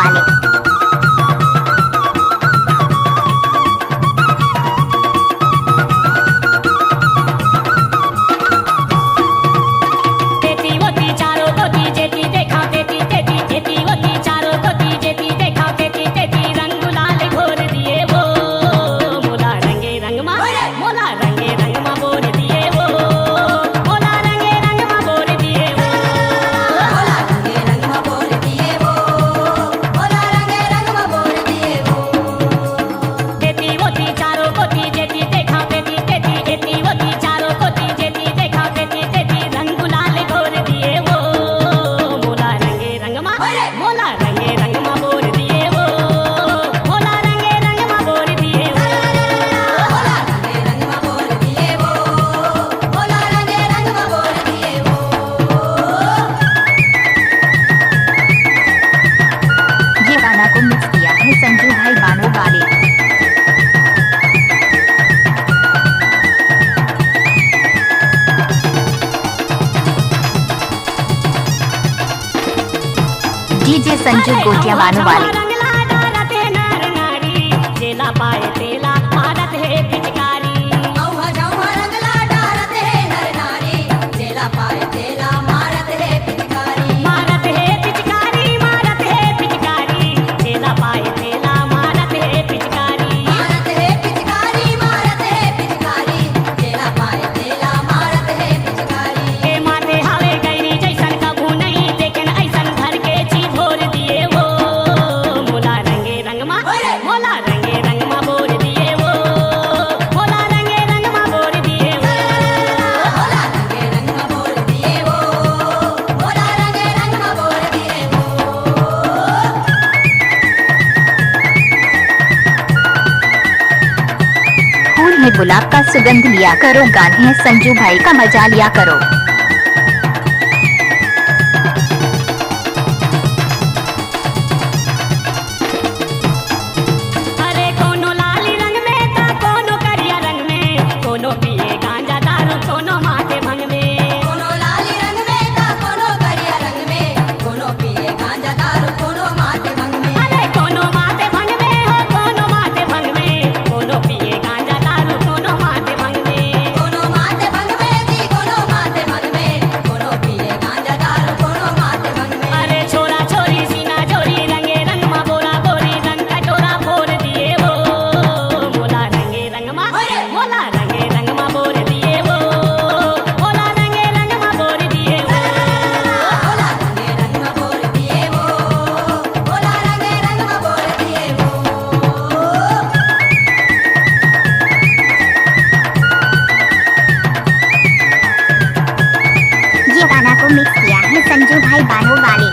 वाले। संजू भाई बानो वाले। डीजे संजू गोटिया बानो वाले। में गुलाब का सुगंध लिया करो, गाने हैं संजू भाई का मजा लिया करो। अरे कोनो लाली रंग में ता कोनो करिया रंग में, कोनो पिए गांजा दारू कोनो माथे भंग में। कोनो लाली रंग में ता कोनो करिया रंग में, कोनो पिए गांजा दारू कोनो माथे भंग में। अरे कोनो माथे भंग में हो कोनो माथे भंग में, कोनो पिए गांजा दारू कोनो माथे भंग में। कोनो माथे भंग में जी कोनो माथे भंग में, कोनो पिए गांजा दारू कोनो माथे भंग में। अरे छोरा छोरी सीना जोरी रंगे रंग मा बोरा बोरी रंग का डोरा फोड़ दिए वो, मोला रंगे रंग मा मोला रंगे रंग मा बोर दिए वो, मोला रंगे रंग मा बोर दिए वो। बोला रंगे रंग में बोल दिए वो, बोला रंगे रंग में बोल दिए वो। ये गाना को मिक्स किया है संजू भाई बानो वाले।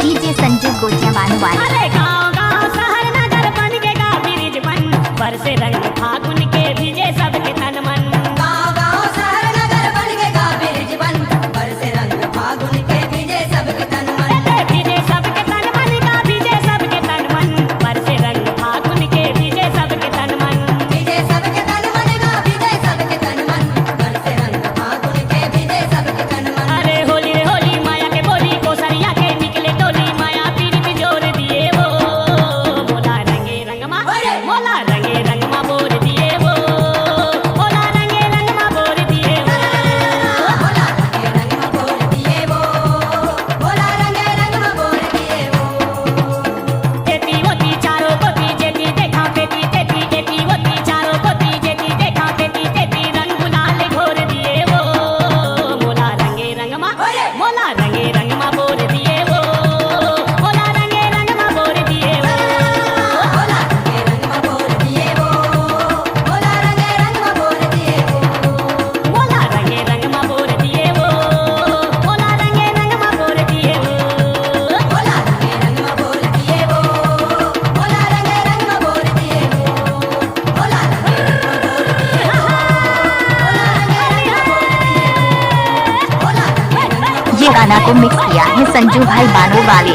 डीजे संजू गोटिया बानो वाले। अरे गाँव गाँव शहर नगर बन के गा ब्रिज बन, बरसे रंग फागुन के भीजे सबके तन मन। गाँव गाँव शहर नगर बन के गा बिरज बन, बरसे रंग फागुन के भीजे सबके तन मन। भीजे सबके तन मन का भीजे सबके तन मन, बरसे रंग फागुन के भीजे सबके तन मन। भीजे सबके तन मन गा भीजे सबके तन मन, बरसे रंग फागुन के भीजे सबके तन मन। अरे होली रे होली माया के बोली कोसरिया के निकले टोली, माया पीर जोर दिए वो, मोला रंगे रंग मा मोला रंगे रंग मा बोर दिए वो, मोला रंगे रंग मा बोर दिए वो। बोला रंगे रंग में बोल दिए वो, बोला रंगे रंग में बोल दिए वो। जेती होती चारों कोती जेती देखा पेती तेती, जेती होती चारों कोती जेती देखा पेती तेती, रंग गुलाल घोर दिए वो, मोला रंगे रंग मा मोला रंगे रंग मा बोर दिए वो, मोला रंगे रंग मा बोर दिए वो। बोला रंगे रंग में बोल दिए वो, बोला रंगे रंग में बोल दिए वो। मोला रंगे रंग मा बोर दिए वो, मोला रंगे रंग मा बोर दिए वो। बोला रंगे रंग में बोल दिए वो, बोला रंगे रंग में बोल दिए वो। बोला रंगे रंग में बोल दिए वो, बोला रंगे रंग में बोल दिए वो। बोला रंगे रंग में ये गाना को मिक्स किया है संजू भाई बानो वाले।